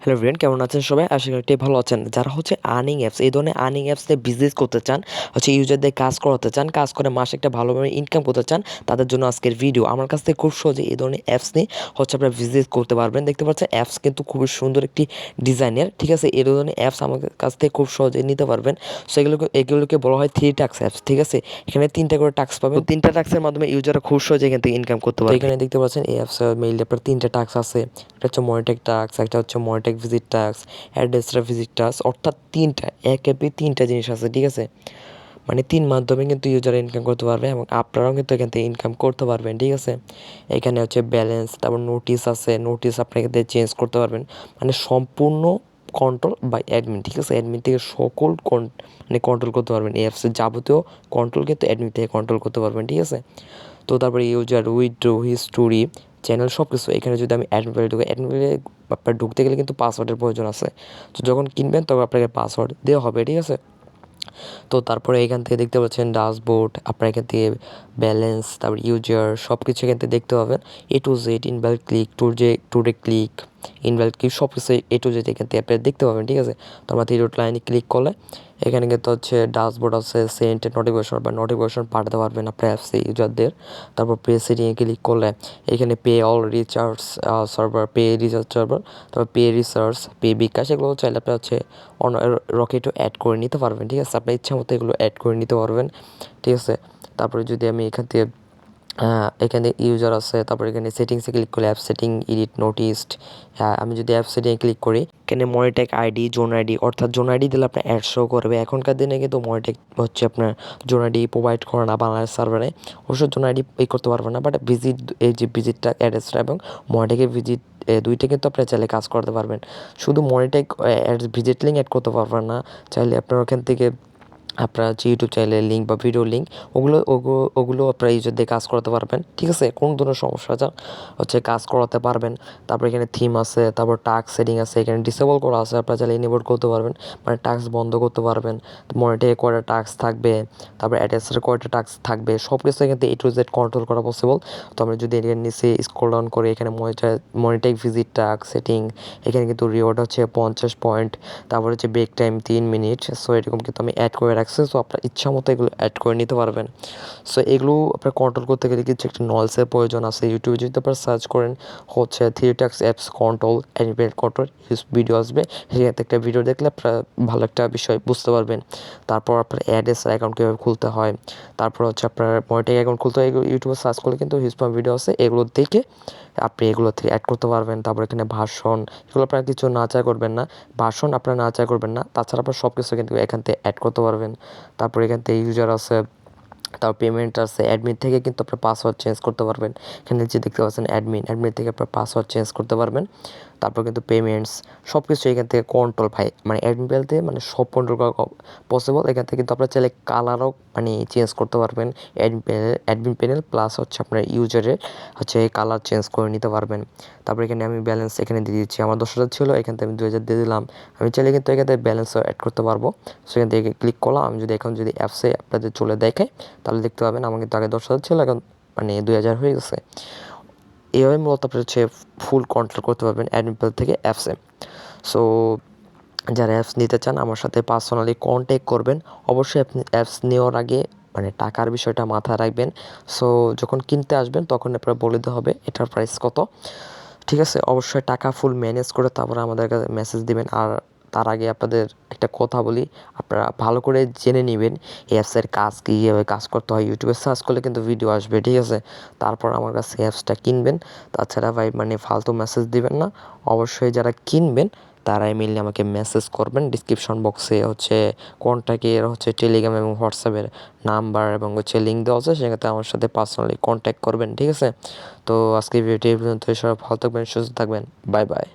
Hello friend, কেমন আছেন সবাই? আশা করি একটু ভালো আছেন। যারা আর্নিং অ্যাপস, এই ধরনের আর্নিং অ্যাপস নিয়ে বিজনেস করতে চান, ইউজারদের কাজ করাতে চান, কাজ করে মাসে একটা ভালোভাবে ইনকাম করতে চান, তাদের জন্য আজকের ভিডিও। আমার কাছ থেকে খুব সহজে এই ধরনের অ্যাপস নিয়ে আপনারা বিজনেস করতে পারবেন। দেখতে পাচ্ছেন অ্যাপস কিন্তু খুবই সুন্দর একটি ডিজাইনের, ঠিক আছে? এই ধরনের অ্যাপস আমার কাছ থেকে খুব সহজে নিতে পারবেন। সো এগুলোকে বলা হয় 3 টাস্ক অ্যাপস, ঠিক আছে? এখানে 3টা করে টাস্ক পাবেন। 3টা টাস্কের মাধ্যমে ইউজাররা খুব সহজে এখান থেকে ইনকাম করতে পারবে। এখানে দেখতে পাচ্ছেন এই অ্যাপস মেইলে আপনার 3টা টাস্ক আছে। একটা হচ্ছে মনিটরিং টাস্ক, একটা হচ্ছে মনিটরিং ভিজিট টাস্ক, অ্যাড্রেসটা ভিজিট টাস্ক, অর্থাৎ 3টা একেবারে 3টা জিনিস আছে, ঠিক আছে? মানে 3 মাধ্যমে কিন্তু ইউজার ইনকাম করতে পারবে এবং আপনারাও কিন্তু এখান থেকে ইনকাম করতে পারবেন, ঠিক আছে? এখানে হচ্ছে ব্যালেন্স, তারপর নোটিস আছে, নোটিস আপনি এখান থেকে চেঞ্জ করতে পারবেন। মানে সম্পূর্ণ কন্ট্রোল বাই অ্যাডমিন, ঠিক আছে? অ্যাডমিন থেকে সকল মানে কন্ট্রোল করতে পারবেন। এই অ্যাপসের যাবতীয় কন্ট্রোল কিন্তু অ্যাডমিন থেকে কন্ট্রোল করতে পারবেন, ঠিক আছে? তো তারপরে ইউজার উইথড্র হিস্টোরি, চ্যানেল সব কিছু। এখানে যদি আমি অ্যাডমিন ঢুকে, অ্যাডমিনে আপনার ঢুকতে গেলে কিন্তু পাসওয়ার্ডের প্রয়োজন আছে। তো যখন কিনবেন তখন আপনাকে পাসওয়ার্ড দেওয়া হবে, ঠিক আছে? তো তারপরে এখান থেকে দেখতে পাচ্ছেন ড্যাশবোর্ড, আপনার এখান থেকে ব্যালেন্স, তারপর ইউজার সব কিছু এখান থেকে দেখতে পাবেন। A to Z, invalid click, today click, invalid click সব কিছু এ টু জেড এখান থেকে আপনি দেখতে পাবেন, ঠিক আছে? তো আমরা 3 লাইনে ক্লিক করলে এখানে কিন্তু ড্যাশবোর্ড আছে, সেন্ট নোটিফিকেশন বা নোটিফিকেশন পাঠাতে পারবেন আপনার অ্যাপসে ইউজারদের। তারপর পে সেটিংয়ে ক্লিক করলে এখানে pay all recharge server, pay recharge server, তারপর পে রিসার্চ, পে বিকাশ, এগুলো চাইলে আপনি রকেটও অ্যাড করে নিতে পারবেন, ঠিক আছে? আপনার ইচ্ছা মতো এগুলো অ্যাড করে নিতে পারবেন, ঠিক আছে? তারপরে যদি আমি এখানে ইউজার আছে, তারপর এখানে সেটিংসে ক্লিক করলে অ্যাপ সেটিং, এডিট, নোটিসড। আমি যদি অ্যাপ সেটিংয়ে ক্লিক করি, এখানে মনিট্যাগ আইডি, জোন আইডি, অর্থাৎ জোন আইডি দিলে আপনার অ্যাড শো করবে। এখনকার দিনে কিন্তু মনিট্যাগ আপনার জোন আইডি প্রোভাইড করে না বাংলাদেশ সার্ভারে। অবশ্য জোন আইডি করতে পারবে না, বাট এই যে ভিজিটটা, অ্যাড্রেসটা এবং মনিট্যাগের ভিজিট, দুইটা কিন্তু আপনারা চাইলে কাজ করতে পারবেন। শুধু মনিট্যাগ ভিজিট লিঙ্ক অ্যাড করতে পারবেন না। চাইলে আপনার ওখান থেকে আপনার ইউটিউব চ্যানেলের লিঙ্ক বা ভিডিও লিঙ্ক, ওগুলো আপনারা ইউজার দিয়ে কাজ করাতে পারবেন, ঠিক আছে? কোন ধরনের সমস্যা কাজ করাতে পারবেন। তারপর এখানে থিম আছে, তারপর টাস্ক সেটিং আছে, এখানে ডিসেবল করা আছে, আপনারা চাইলে ইনেবল করতে পারবেন, মানে টাস্ক বন্ধ করতে পারবেন। মনিটরে কয়টা টাস্ক থাকবে, তারপর অ্যাড্রেসের কয়টা টাস্ক থাকবে, সব কিছু এখান থেকে A to Z কন্ট্রোল করা পসিবল। তো আমরা যদি এর নিচে স্ক্রল ডাউন করে এখানে মনিটাইজ ভিজিট টাস্ক সেটিং, এখানে কিন্তু রিওয়ার্ড হচ্ছে 50 পয়েন্ট, তারপর হচ্ছে ব্রেক টাইম 3 মিনিট। সো এরকম কিন্তু আমি অ্যাড করে রাখছি। সো আপনার ইচ্ছা মতো এগুলো অ্যাড করে নিতে পারবেন। সো এগুলো আপনার কন্ট্রোল করতে গেলে কিছু একটা নলেজের প্রয়োজন আছে। ইউটিউবে যদি আপনারা সার্চ করেন 3 task apps control, animate control, video আসবে। সেখানে একটা ভিডিও দেখলে আপনারা ভালো একটা বিষয় বুঝতে পারবেন। তারপর আপনার অ্যাড্রেস অ্যাকাউন্ট কীভাবে খুলতে হয়, তারপর হচ্ছে আপনার মনিটরিং অ্যাকাউন্ট খুলতে হয়। এগুলো ইউটিউবে সার্চ করলে কিন্তু হিউজ ভিডিও আছে, এগুলো দেখে আপনি এগুলো থেকে অ্যাড করতে পারবেন। তারপর এখানে ভাষণ, এগুলো আপনারা কিছু নাচার করবেন না, ভাষণ আপনারা নাচার করবেন না, তাছাড়া আপনার সব কিছু কিন্তু এখান থেকে অ্যাড করতে পারবেন। তারপর এখান থেকে ইউজার আছে, তারপর পেমেন্ট আছে, অ্যাডমিন থেকে কিন্তু আপনার পাসওয়ার্ড চেঞ্জ করতে পারবেন। এখানে যে দেখতে পাচ্ছেন অ্যাডমিন থেকে আপনার পাসওয়ার্ড চেঞ্জ করতে পারবেন। তারপর কিন্তু পেমেন্টস সব কিছু এখান থেকে কন্ট্রোল মানে অ্যাডমিন প্যানেল থেকে মানে সব কন্ট্রোল করা পসিবল। এখান থেকে কিন্তু আপনার চাইলে কালারও মানে চেঞ্জ করতে পারবেন। অ্যাডমিন প্যানেল প্লাস আপনার ইউজারের কালার চেঞ্জ করে নিতে পারবেন। তারপর এখানে আমি ব্যালেন্স এখানে দিয়ে দিচ্ছি। আমার 10,000 ছিল, এখান থেকে আমি 2,000 দিয়ে দিলাম। আমি চাইলে কিন্তু এখান থেকে ব্যালেন্সও অ্যাড করতে পারবো। সেখান থেকে ক্লিক করলাম। আমি যদি অ্যাপসে আপনাদের চলে দেখাই, তাহলে দেখতে পাবেন আমার কিন্তু আগে 10,000 ছিল, এখন মানে 2,000 হয়ে গেছে। এইভাবে মূলত আপনি ফুল কন্ট্রোল করতে পারবেন অ্যাডমিন প্যানেল থেকে অ্যাপসে। সো যারা অ্যাপস নিতে চান আমার সাথে পার্সোনালি কন্ট্যাক্ট করবেন। অবশ্যই আপনি অ্যাপস নেওয়ার আগে মানে টাকার বিষয়টা মাথায় রাখবেন। সো যখন কিনতে আসবেন তখন আপনারা বলে দিতে হবে এটার প্রাইস কত, ঠিক আছে? অবশ্যই টাকা ফুল ম্যানেজ করে তারপরে আমাদের কাছে মেসেজ দিবেন। আর তার আগে আপনাদের একটা কথা বলি, আপনারা ভালো করে জেনে নেবেন অ্যাপসের কাজ কীভাবে কাজ করতে হয়। ইউটিউবে সার্চ করলে কিন্তু ভিডিও আসবে, ঠিক আছে? তারপর আমার কাছে অ্যাপসটা কিনবেন। তাছাড়া ভাই মানে ফালতু মেসেজ দিবেন না। অবশ্যই যারা কিনবেন তারাই মেইনলি আমাকে মেসেজ করবেন। ডিসক্রিপশন বক্সে কন্ট্যাক্টের টেলিগ্রাম এবং হোয়াটসঅ্যাপের নাম্বার এবং লিঙ্ক দেওয়া আছে, সেক্ষেত্রে আমার সাথে পার্সোনালি কন্ট্যাক্ট করবেন, ঠিক আছে? তো আজকে ভিডিওটি এই পর্যন্ত। সবাই ভালো থাকবেন, সুস্থ থাকবেন। Bye bye.